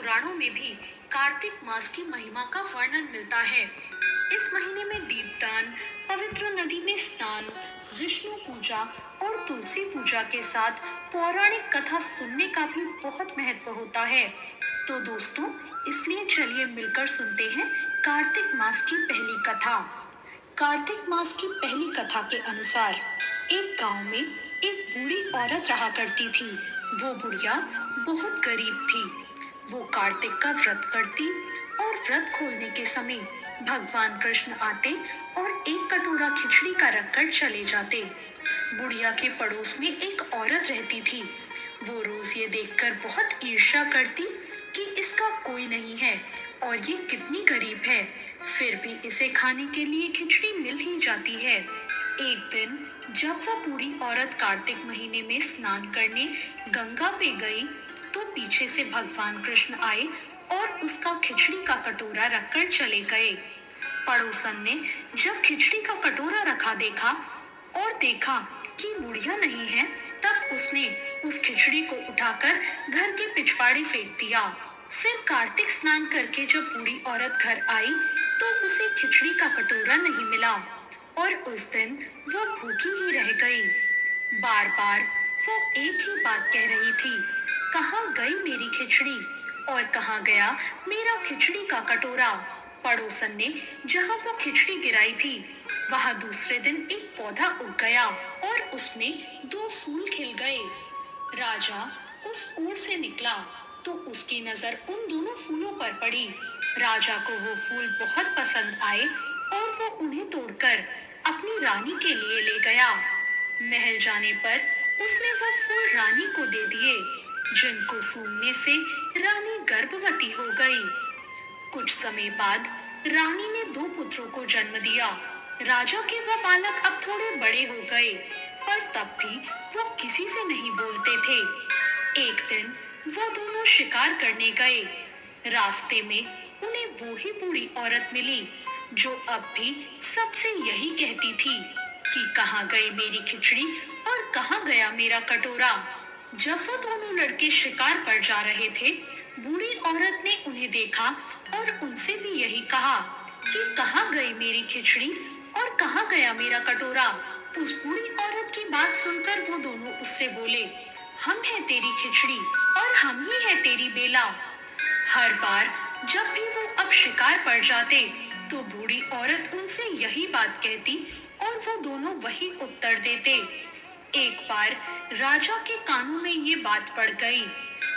पुराणों में भी कार्तिक मास की महिमा का वर्णन मिलता है। इस महीने में दीपदान, पवित्र नदी में स्नान, विष्णु पूजा और तुलसी पूजा के साथ पौराणिक कथा सुनने का भी बहुत महत्व होता है। तो दोस्तों, इसलिए चलिए मिलकर सुनते हैं कार्तिक मास की पहली कथा। कार्तिक मास की पहली कथा के अनुसार एक गांव में एक बूढ़ी औरत रहा करती थी। वो बुढ़िया बहुत गरीब थी। वो कार्तिक का व्रत करती और व्रत खोलने के समय भगवान कृष्ण आते और एक कटोरा खिचड़ी का रखकर चले जाते। बुढ़िया के पड़ोस में एक औरत रहती थी। वो रोज ये देखकर बहुत ईर्ष्या करती कि इसका कोई नहीं है और ये कितनी गरीब है, फिर भी इसे खाने के लिए खिचड़ी मिल ही जाती है। एक दिन जब वह बूढ़ी औरत कार्तिक महीने में स्नान करने गंगा पे गई, तो पीछे से भगवान कृष्ण आए और उसका खिचड़ी का कटोरा रखकर चले गए। पड़ोसन ने जब खिचड़ी का कटोरा रखा देखा और देखा कि बुढ़िया नहीं है, तब उसने उस खिचड़ी को उठाकर घर के पिछवाड़े फेंक दिया। फिर कार्तिक स्नान करके जब बूढ़ी औरत घर आई, तो उसे खिचड़ी का कटोरा नहीं मिला और उस दिन वह भूखी ही रह गई। बार बार वो एक ही बात कह रही थी, कहाँ गई मेरी खिचड़ी और कहाँ गया मेरा खिचड़ी का कटोरा। पड़ोसन ने जहाँ वो खिचड़ी गिराई थी, वहाँ दूसरे दिन एक पौधा उग गया और उसमें 2 फूल खिल गए। राजा उस ओर से निकला तो उसकी नजर उन दोनों फूलों पर पड़ी। राजा को वो फूल बहुत पसंद आए और वो उन्हें तोड़कर अपनी रानी के लिए ले गया। महल जाने पर उसने वो फूल रानी को दे दिए, जिनको सूंघने से रानी गर्भवती हो गई। कुछ समय बाद रानी ने 2 पुत्रों को जन्म दिया। राजा के वह बालक अब थोड़े बड़े हो गए, पर तब भी वो किसी से नहीं बोलते थे। एक दिन वो दोनों शिकार करने गए। रास्ते में उन्हें वो ही बूढ़ी औरत मिली, जो अब भी सबसे यही कहती थी कि कहाँ गई मेरी खिचड़ी और कहाँ गया मेरा कटोरा। जब वो दोनों लड़के शिकार पर जा रहे थे, बूढ़ी औरत ने उन्हें देखा और उनसे भी यही कहा कि कहाँ गई मेरी खिचड़ी और कहाँ गया मेरा कटोरा। उस बूढ़ी औरत की बात सुनकर वो दोनों उससे बोले, हम हैं तेरी खिचड़ी और हम ही है तेरी बेला। हर बार जब भी वो अब शिकार पर जाते, तो बूढ़ी औरत उनसे यही बात कहती और वो दोनों वही उत्तर देते। एक बार राजा के कानों में ये बात पड़ गई।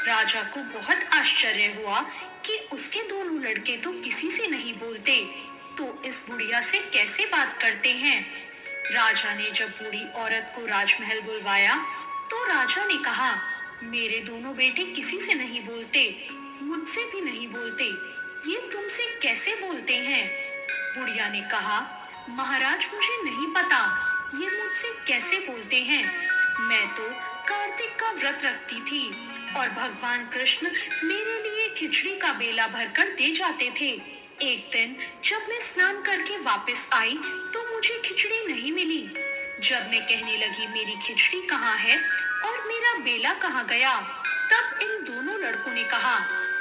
राजा को बहुत आश्चर्य हुआ कि उसके दोनों लड़के तो किसी से नहीं बोलते, तो इस बुढ़िया से कैसे बात करते हैं। राजा ने जब बूढ़ी औरत को राजमहल बुलवाया, तो राजा ने कहा, मेरे दोनों बेटे किसी से नहीं बोलते, मुझसे भी नहीं बोलते, ये तुमसे कैसे बोलते हैं। बुढ़िया ने कहा, महाराज मुझे नहीं पता ये मुझसे कैसे बोलते हैं। मैं तो कार्तिक का व्रत रखती थी और भगवान कृष्ण मेरे लिए खिचड़ी का बेला भरकर दे जाते थे। एक दिन जब मैं स्नान करके वापस आई, तो मुझे खिचड़ी नहीं मिली। जब मैं कहने लगी मेरी खिचड़ी कहाँ है और मेरा बेला कहाँ गया, तब इन दोनों लड़कों ने कहा,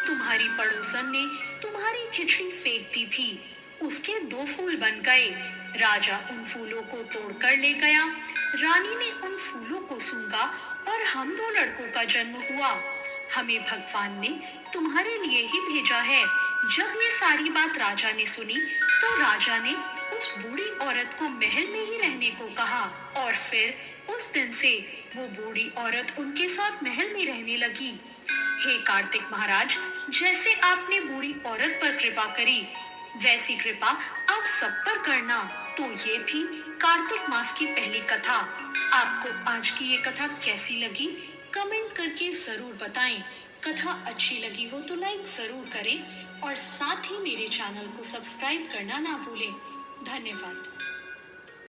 तुम्हारी पड़ोसन ने तुम्हारी खिचड़ी फेंक दी थी, उसके 2 फूल बन गए। राजा उन फूलों को तोड़कर ले गया। रानी ने उन फूलों को सूंघा और हम 2 लड़कों का जन्म हुआ। हमें भगवान ने तुम्हारे लिए ही भेजा है। जब ये सारी बात राजा ने सुनी, तो राजा ने उस बूढ़ी औरत को महल में ही रहने को कहा और फिर उस दिन से वो बूढ़ी औरत उनके साथ महल में रहने लगी। हे कार्तिक महाराज, जैसे आपने बूढ़ी औरत पर कृपा करी, वैसी कृपा आप सब पर करना। तो ये थी कार्तिक मास की पहली कथा। आपको आज की ये कथा कैसी लगी, कमेंट करके जरूर बताएं। कथा अच्छी लगी हो तो लाइक जरूर करें और साथ ही मेरे चैनल को सब्सक्राइब करना ना भूलें। धन्यवाद।